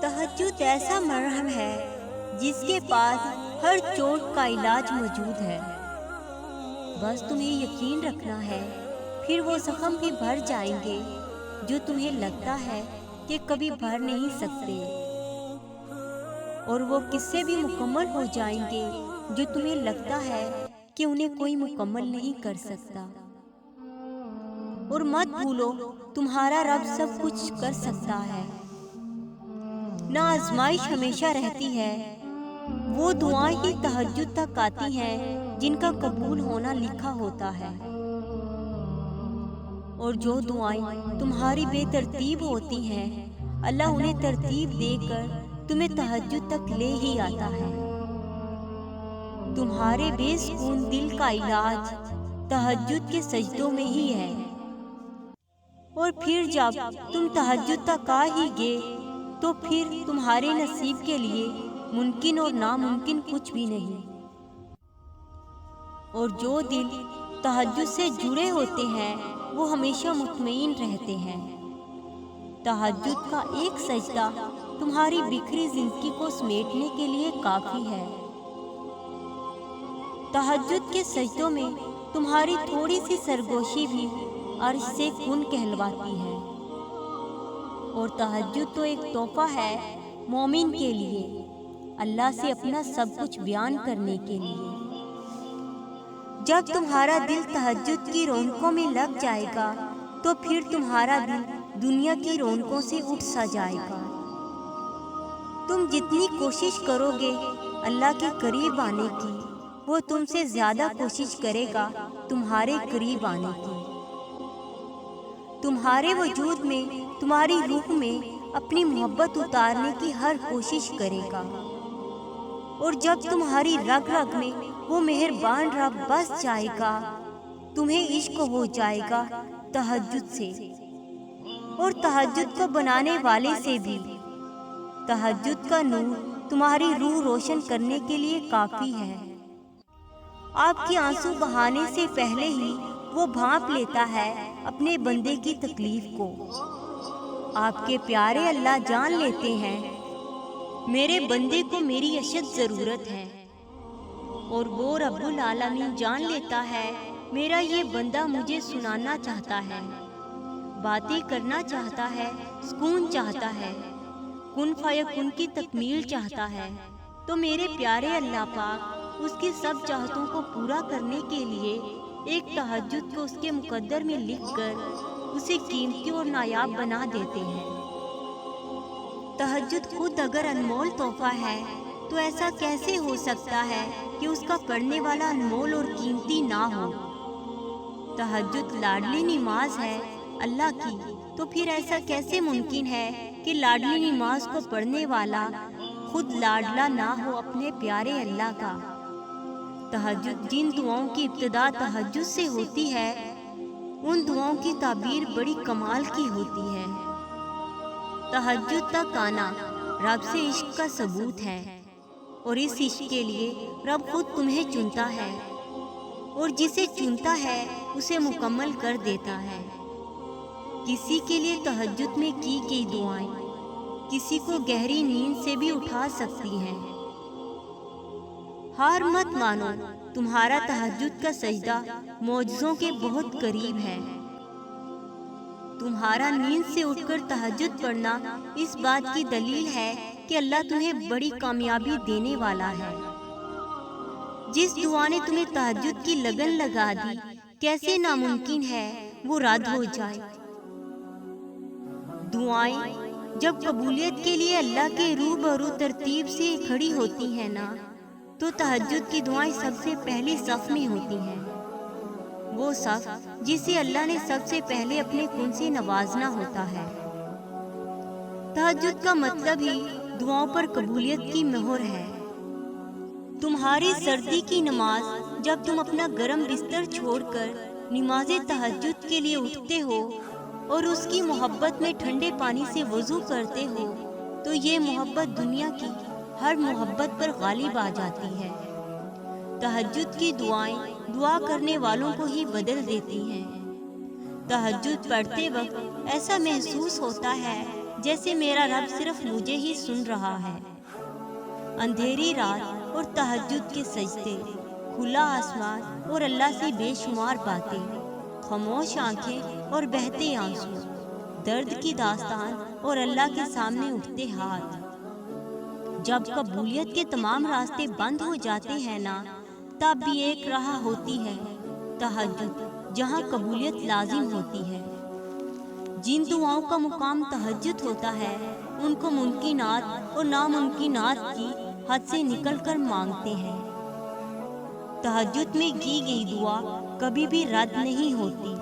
تہجد ایسا مرہم ہے جس کے پاس ہر چوٹ کا علاج موجود ہے، بس تمہیں یقین رکھنا ہے، پھر وہ زخم بھی بھر جائیں گے جو تمہیں لگتا ہے کہ کبھی بھر نہیں سکتے، اور وہ قصے بھی مکمل ہو جائیں گے جو تمہیں لگتا ہے کہ انہیں کوئی مکمل نہیں کر سکتا۔ اور مت بھولو تمہارا رب سب کچھ کر سکتا ہے۔ نہ آزمائش ہمیشہ رہتی ہے، وہ دعائیں ہی تہجد تک آتی ہیں جن کا قبول ہونا لکھا ہوتا ہے، اور جو دعائیں تمہاری بے ترتیب ہوتی ہیں اللہ انہیں ترتیب دے کر تمہیں تہجد تک لے ہی آتا ہے۔ تمہارے بے سکون دل کا علاج تہجد کے سجدوں میں ہی ہے، اور پھر جب تم تہجد تک آ ہی گئے تو پھر تمہارے نصیب کے لیے ممکن اور ناممکن کچھ بھی نہیں۔ اور جو دل تہجد سے جڑے ہوتے ہیں وہ ہمیشہ مطمئن رہتے ہیں۔ تہجد کا ایک سجدہ تمہاری بکھری زندگی کو سمیٹنے کے لیے کافی ہے۔ تہجد کے سجدوں میں تمہاری تھوڑی سی سرگوشی بھی عرش سے کن کہلواتی ہے، اور تہجد تو ایک تحفہ ہے مومن کے لیے، اللہ سے اپنا سب کچھ بیان کرنے کے لیے۔ جب تمہارا دل تہجد کی رونقوں میں لگ جائے گا تو پھر تمہارا دل دنیا کی رونقوں سے اٹھ سا جائے گا۔ تم جتنی کوشش کرو گے اللہ کے قریب آنے کی، وہ تم سے زیادہ کوشش کرے گا تمہارے قریب آنے کی۔ تمہارے وجود میں، تمہاری روح میں اپنی محبت اتارنے کی ہر کوشش کرے گا، اور جب تمہاری رگ رگ میں وہ مہربان رب بس جائے گا تمہیں عشق ہو جائے گا تہجد سے، اور تہجد کو بنانے والے سے بھی۔ تہجد کا نور تمہاری روح روشن کرنے کے لیے کافی ہے۔ آپ کے آنسو بہانے سے پہلے ہی وہ بھانپ لیتا ہے اپنے بندے کی تکلیف کو۔ آپ کے پیارے اللہ جان لیتے ہیں میرے بندے کو میری اشد ضرورت ہے، اور وہ رب العالمین جان لیتا ہے میرا یہ بندہ مجھے سنانا چاہتا ہے، باتیں کرنا چاہتا ہے، سکون چاہتا ہے، کن فیکن کی تکمیل چاہتا ہے، تو میرے پیارے اللہ پاک اس کی سب چاہتوں کو پورا کرنے کے لیے ایک تہجد کو اس کے مقدر میں لکھ کر اسے قیمتی اور نایاب بنا دیتے ہیں۔ تہجد خود اگر انمول تحفہ ہے تو ایسا کیسے ہو سکتا ہے کہ اس کا پڑھنے والا انمول اور قیمتی نہ ہو؟ تہجد لاڈلی نماز ہے اللہ کی، تو پھر ایسا کیسے ممکن ہے کہ لاڈلی نماز کو پڑھنے والا خود لاڈلا نہ ہو اپنے پیارے اللہ کا؟ تہجد جن دعاؤں کی ابتدا تہجد سے ہوتی ہے ان دعاؤں کی تعبیر بڑی کمال کی ہوتی ہے۔ تہجد تک آنا رب سے عشق کا ثبوت ہے، اور اس عشق کے لیے رب خود تمہیں چنتا ہے، اور جسے چنتا ہے اسے مکمل کر دیتا ہے۔ کسی کے لیے تہجد میں کی گئی دعائیں کسی کو گہری نیند سے بھی اٹھا سکتی ہیں۔ ہار مت مانو، تمہارا تہجد کا سجدہ معجزوں کے بہت قریب ہے۔ تمہارا نیند سے اٹھ کر تہجد پڑھنا اس بات کی دلیل ہے کہ اللہ تمہیں بڑی کامیابی دینے والا ہے۔ جس دعا نے تمہیں تہجد کی لگن لگا دی کیسے ناممکن ہے وہ رد ہو جائے۔ دعائیں جب قبولیت کے لیے اللہ کے روبرو ترتیب سے کھڑی ہوتی ہیں نا، تو تہجد کی دعائیں سب سے پہلی صف میں ہوتی ہیں، وہ صف جسے اللہ نے سب سے پہلے اپنے کن سے نوازنا ہوتا ہے۔ تہجد کا مطلب ہی دعاؤں پر قبولیت کی مہر ہے۔ تمہاری سردی کی نماز جب تم اپنا گرم بستر چھوڑ کر نماز تہجد کے لیے اٹھتے ہو اور اس کی محبت میں ٹھنڈے پانی سے وضو کرتے ہو تو یہ محبت دنیا کی ہر محبت پر غالب آ جاتی ہے۔ تہجد کی دعائیں دعا کرنے والوں کو ہی بدل دیتی ہیں۔ تہجد پڑھتے وقت ایسا محسوس ہوتا ہے جیسے میرا رب صرف مجھے ہی سن رہا ہے۔ اندھیری رات اور تہجد کے سجدے، کھلا آسمان اور اللہ سے بے شمار باتیں، خاموش آنکھیں اور بہتے آنسو، درد کی داستان اور اللہ کے سامنے اٹھتے ہاتھ۔ جب قبولیت کے تمام راستے بند ہو جاتے ہیں نا، تب بھی ایک راہ ہوتی ہے، تہجد، جہاں قبولیت لازم ہوتی ہے۔ جن دعاؤں کا مقام تہجد ہوتا ہے، ان کو ممکنات اور ناممکنات کی حد سے نکل کر مانگتے ہیں۔ تہجد میں کی گئی دعا کبھی بھی رد نہیں ہوتی۔